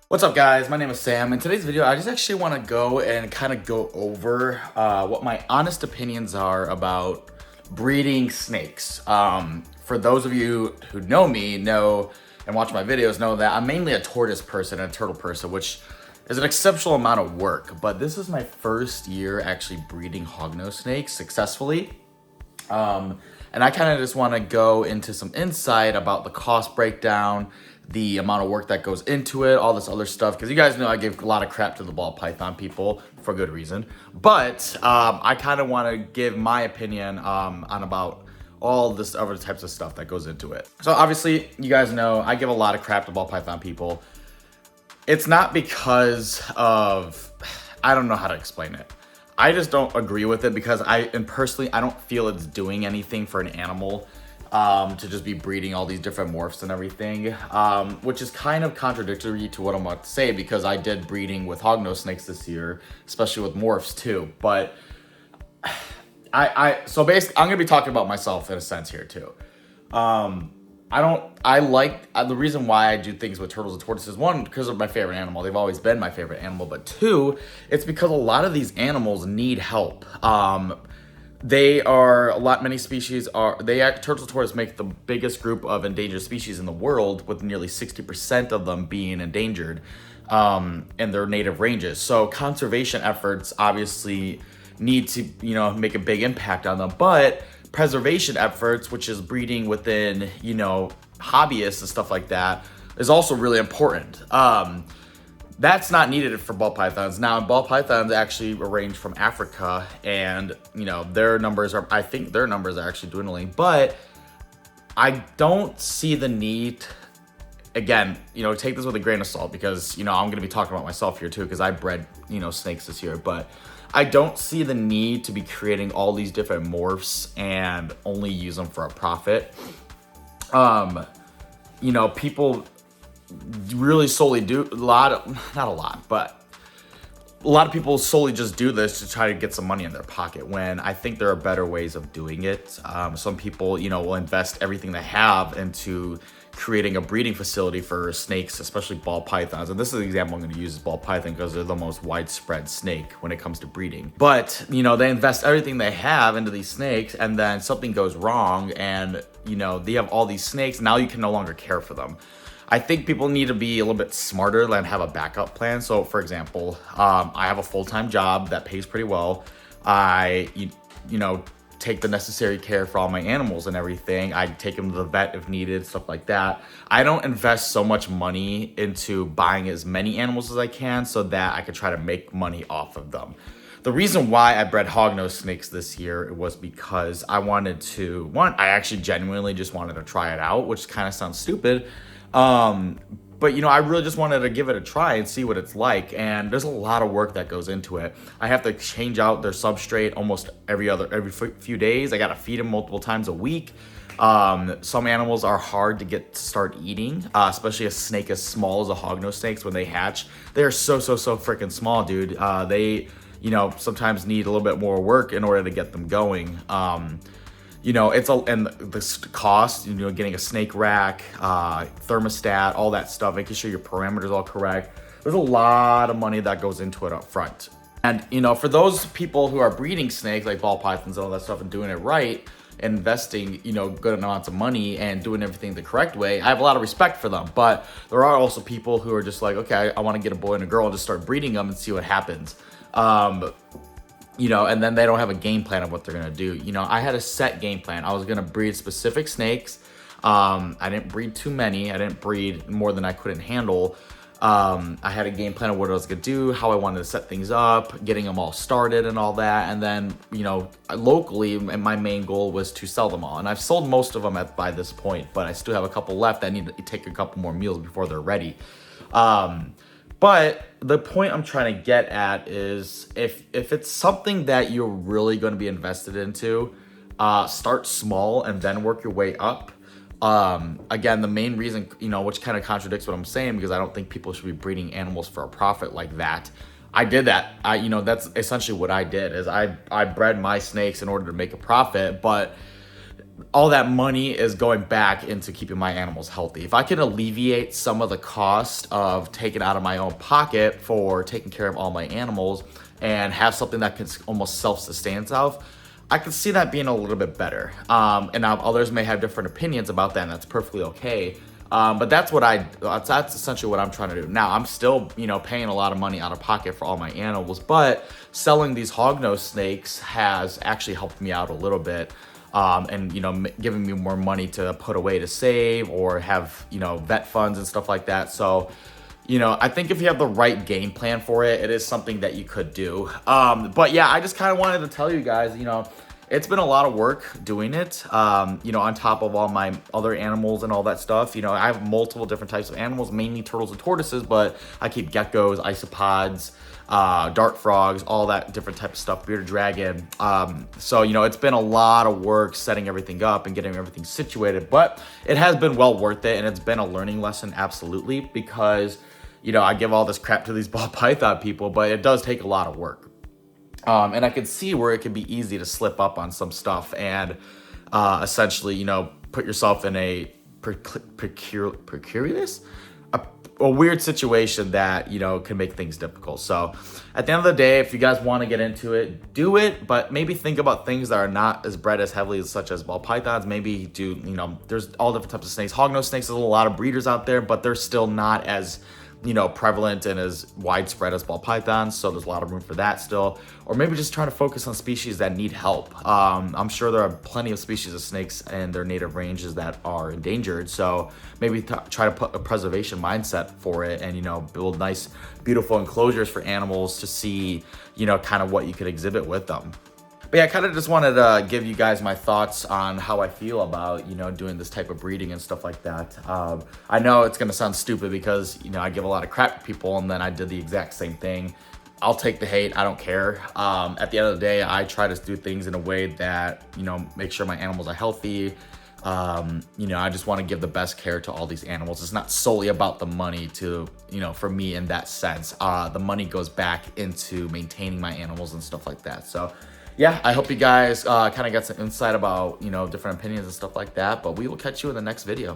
What's up, guys? My name is Sam. In today's video, I just actually want to go and kind of go over what my honest opinions are about breeding snakes. For those of you who know me, know and watch my videos, know that I'm mainly a tortoise person and a turtle person, which is an exceptional amount of work. But this is my first year actually breeding hognose snakes successfully. And I kind of just want to go into some insight about the cost breakdown, the amount of work that goes into it, all this other stuff. Because you guys know I give a lot of crap to the ball python people for good reason. But I kind of want to give my opinion on about all this other types of stuff that goes into it. So obviously, you guys know I give a lot of crap to ball python people. It's not because of, I don't know how to explain it. I just don't agree with it because personally, I don't feel it's doing anything for an animal to just be breeding all these different morphs and everything, which is kind of contradictory to what I'm about to say because I did breeding with hognose snakes this year, especially with morphs too. But so basically, I'm gonna be talking about myself in a sense here too. The reason why I do things with turtles and tortoises, one, because of my favorite animal. They've always been my favorite animal. But two, it's because a lot of these animals need help. Many species turtles and tortoises make the biggest group of endangered species in the world, with nearly 60% of them being endangered in their native ranges. So conservation efforts obviously need to, make a big impact on them. But preservation efforts, which is breeding within, hobbyists and stuff like that, is also really important. That's not needed for ball pythons. Now, ball pythons actually range from Africa, and their numbers are actually dwindling. But I don't see the need. Again, take this with a grain of salt because I'm going to be talking about myself here too because I bred snakes this year, but I don't see the need to be creating all these different morphs and only use them for a profit. People really solely do a lot of people solely just do this to try to get some money in their pocket when I think there are better ways of doing it. Some people, will invest everything they have into creating a breeding facility for snakes, especially ball pythons. And this is the example I'm going to use is ball python because they're the most widespread snake when it comes to breeding. But, they invest everything they have into these snakes and then something goes wrong and, they have all these snakes. Now you can no longer care for them. I think people need to be a little bit smarter and have a backup plan. So, for example, I have a full-time job that pays pretty well. I, take the necessary care for all my animals and everything. I take them to the vet if needed, stuff like that. I don't invest so much money into buying as many animals as I can so that I could try to make money off of them. The reason why I bred hognose snakes this year was because I actually genuinely just wanted to try it out, which kind of sounds stupid. But I really just wanted to give it a try and see what it's like. And there's a lot of work that goes into it. I have to change out their substrate almost every few days. I got to feed them multiple times a week. Some animals are hard to get to start eating, especially a snake as small as a hognose snakes when they hatch. They are so freaking small, dude. They, sometimes need a little bit more work in order to get them going. And the cost, getting a snake rack, thermostat, all that stuff, making sure your parameters are all correct. There's a lot of money that goes into it up front. And, for those people who are breeding snakes like ball pythons and all that stuff and doing it right, investing, good amounts of money and doing everything the correct way, I have a lot of respect for them. But there are also people who are just like, okay, I want to get a boy and a girl and just start breeding them and see what happens. And then they don't have a game plan of what they're going to do. I had a set game plan. I was going to breed specific snakes. I didn't breed too many. I didn't breed more than I couldn't handle. I had a game plan of what I was going to do, how I wanted to set things up, getting them all started and all that. And then, locally, my main goal was to sell them all. And I've sold most of them by this point, but I still have a couple left that need to take a couple more meals before they're ready. But the point I'm trying to get at is if it's something that you're really going to be invested into, start small and then work your way up. Again, the main reason, which kind of contradicts what I'm saying because I don't think people should be breeding animals for a profit like that. I did that. That's essentially what I did is I bred my snakes in order to make a profit, but all that money is going back into keeping my animals healthy. If I can alleviate some of the cost of taking out of my own pocket for taking care of all my animals and have something that can almost self-sustain itself, I can see that being a little bit better. And now others may have different opinions about that, and that's perfectly okay. But that's essentially what I'm trying to do. Now, I'm still, paying a lot of money out of pocket for all my animals, but selling these hognose snakes has actually helped me out a little bit. And giving me more money to put away to save or have, vet funds and stuff like that. So, I think if you have the right game plan for it, it is something that you could do. But yeah, I just kind of wanted to tell you guys, it's been a lot of work doing it, on top of all my other animals and all that stuff. I have multiple different types of animals, mainly turtles and tortoises, but I keep geckos, isopods, dart frogs, all that different type of stuff, bearded dragon. So, it's been a lot of work setting everything up and getting everything situated, but it has been well worth it. And it's been a learning lesson, absolutely, because, I give all this crap to these ball python people, but it does take a lot of work. And I can see where it can be easy to slip up on some stuff and essentially, put yourself in a precarious, a weird situation that, can make things difficult. So at the end of the day, if you guys want to get into it, do it, but maybe think about things that are not as bred as heavily as such as ball pythons. Maybe do, there's all different types of snakes. Hognose snakes, there's a lot of breeders out there, but they're still not as prevalent and as widespread as ball pythons, so there's a lot of room for that still. Or maybe just trying to focus on species that need help. I'm sure there are plenty of species of snakes in their native ranges that are endangered, so maybe try to put a preservation mindset for it and build nice, beautiful enclosures for animals to see kind of what you could exhibit with them. But yeah, I kind of just wanted to give you guys my thoughts on how I feel about, doing this type of breeding and stuff like that. I know it's going to sound stupid because, I give a lot of crap to people and then I did the exact same thing. I'll take the hate. I don't care. At the end of the day, I try to do things in a way that, make sure my animals are healthy. I just want to give the best care to all these animals. It's not solely about the money for me in that sense. The money goes back into maintaining my animals and stuff like that. So yeah, I hope you guys kind of got some insight about, different opinions and stuff like that, but we will catch you in the next video.